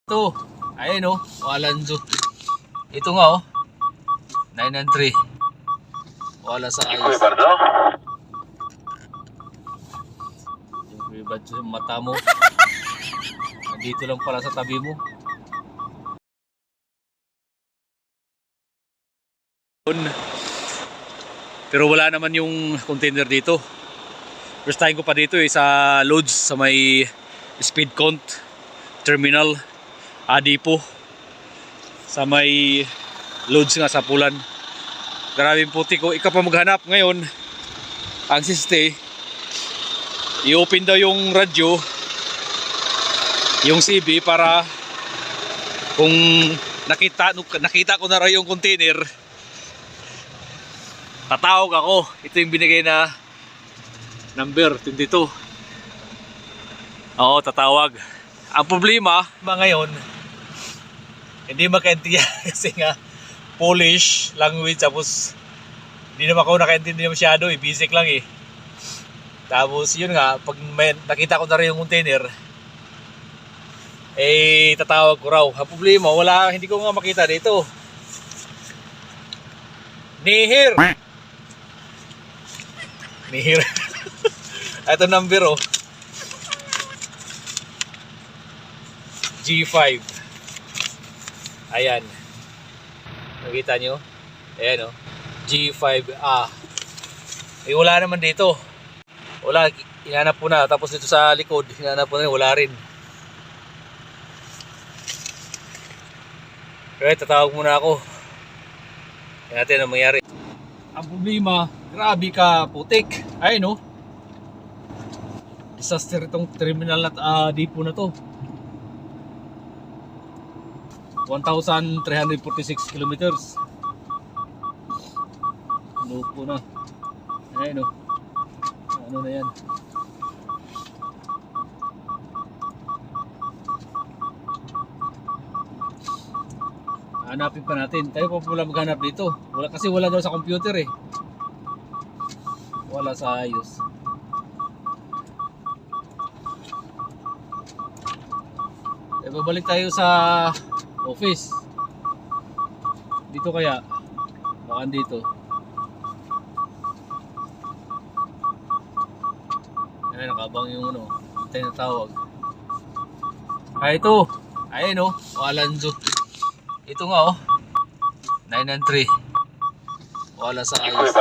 Ito, ayun oh, Walanzo. Ito nga oh, 993. Wala sa ayos. Yung ribad sa mata mo. Nandito lang pala sa tabi mo. Pero wala naman yung container dito. First time ko pa dito sa loads sa may speed count terminal Adipo sa may loads nga sa Pulan. Grabe puti ko, ikaw pa maghanap ngayon. Ang siste, i-open daw yung radyo, yung CB para kung nakita ko na raw yung container, tatawag ako. Ito yung binigay na number 22. Oo, tatawag. Ang problema ngayon, hindi makaintindihan kasi nga Polish language, tapos hindi naman ako nakaintindi masyado, basic lang eh. Tapos yun nga, pag nakita ko na rin yung container, tatawag ko raw. Ang problema, hindi ko nga makita dito. Nihir ito number oh, G5. Ayan, nakita nyo? Ayan oh, G5A. Wala naman dito. Wala, hinanap ko na. Tapos dito sa likod, hinanap ko na, wala rin. Kaya tatawag muna ako. Tingnan natin ang mangyari. Ang problema, grabe ka putik. Ayun oh, disaster itong terminal at depo na to. 1,346 kilometers. Lupo na. Ayun oh, ano na yan. Hanapin pa natin. Tayo pa pala maghanap dito. Kasi wala daw sa computer eh. Wala sa ayos. Babalik tayo sa office. Dito kaya? Baka dito. Ayan, nakabang yung ano, hintay na tawag. Ito. Ayan oh, Walanzo. Ito nga oh, 993. Wala sa ayos.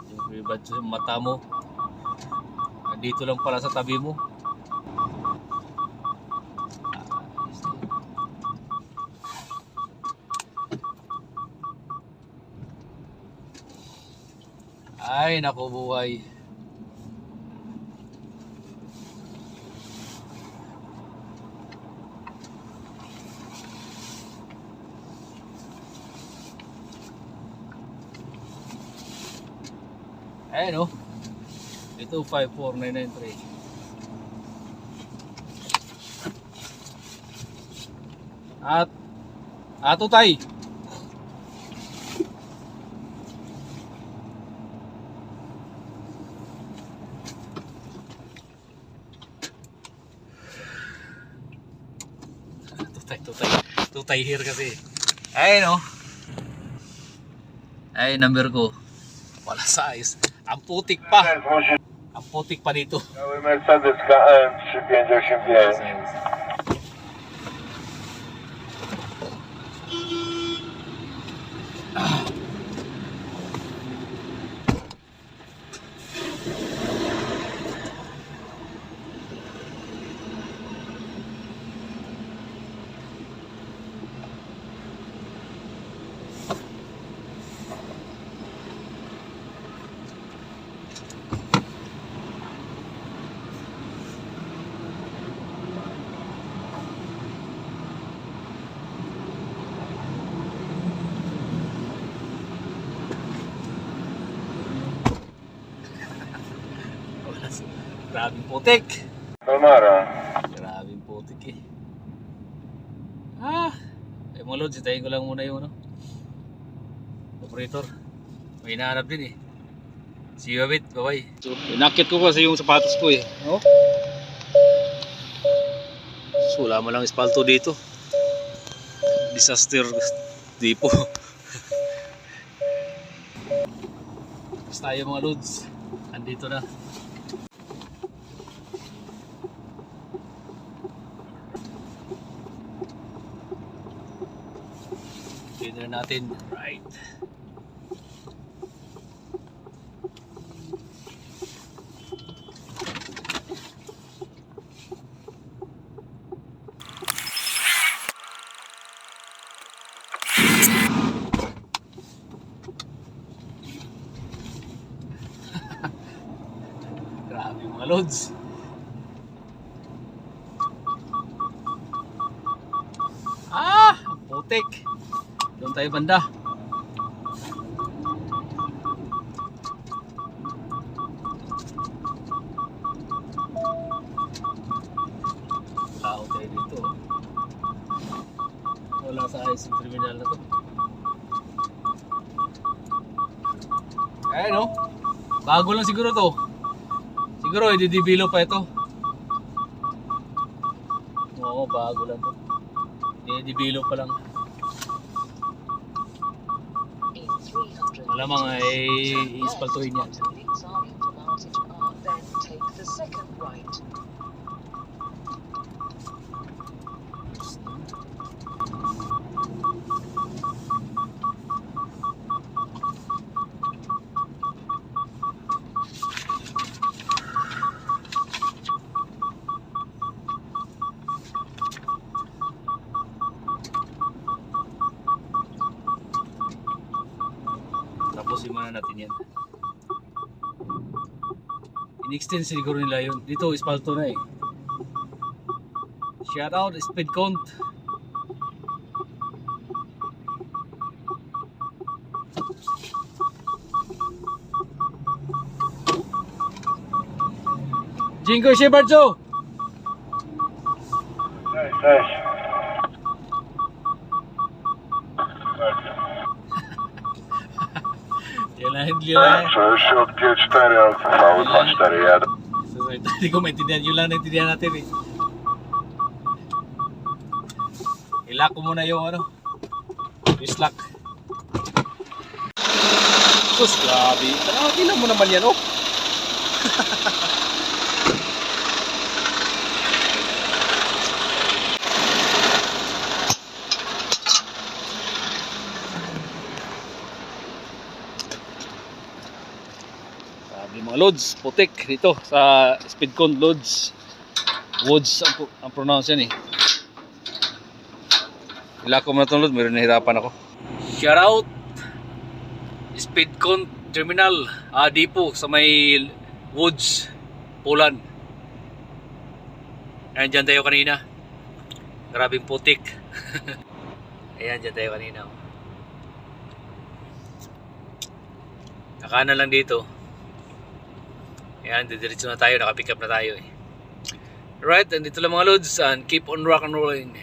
Yung ribad sa mata mo. Nandito lang pala sa tabi mo. Ay, naku buhay. Ayan o. Ito 54993. Ato tay. Tutay here kasi. Ayun oh. Ay, number ko. Wala sa ayos. Ang putik pa. Ang putik pa dito. Mercedes KM 3585. Grabing putik. Tomara. Grabing putik eh. Mga lods, itayin ko lang muna yung ano, operator. May hinahanap din eh. See you a bit, bye bye. So, inakit ko kasi yung sapatos ko eh. Oh? So wala man lang espalto dito. Disaster tipo. Tapos tayo mga loads. Andito na. Dinner natin. Right. Grabe mga loads. Putik. Doon tayo banda. Tao tayo dito. Wala sa ayos yung terminal na to. Ayan o. Bago lang siguro to. Siguro i-debilo pa ito. Oo, bago lang to. I-debilo pa lang. Malamang ay iispaltuhin yan. Tapusin muna natin yan. In-extend siguro nila yun. Dito, espalto na eh. Shout out, speed count. Jingo Shebardzo! Cześć. Cześć, od G4, Alfa 241. Hindi ko maintindihan. Yun lang naintindihan natin eh. Ilak ko muna yung ano. Twist lock. Sus, grabe. Tingnan mo naman yan oh. Mga loads, putik dito sa Speedcount loads. Woods ang pronounce yan eh. Ilako mo na itong load, mayroon nahirapan ako. Shout out Speedcount Terminal Depot sa may Woods, Poland. Ayan, dyan tayo kanina. Grabing putik. Ayan, dyan tayo kanina. Kakanan lang dito. Ayan, didiretso na tayo, nakapick up na tayo eh. Alright, andito lang mga loads and keep on rock and rolling.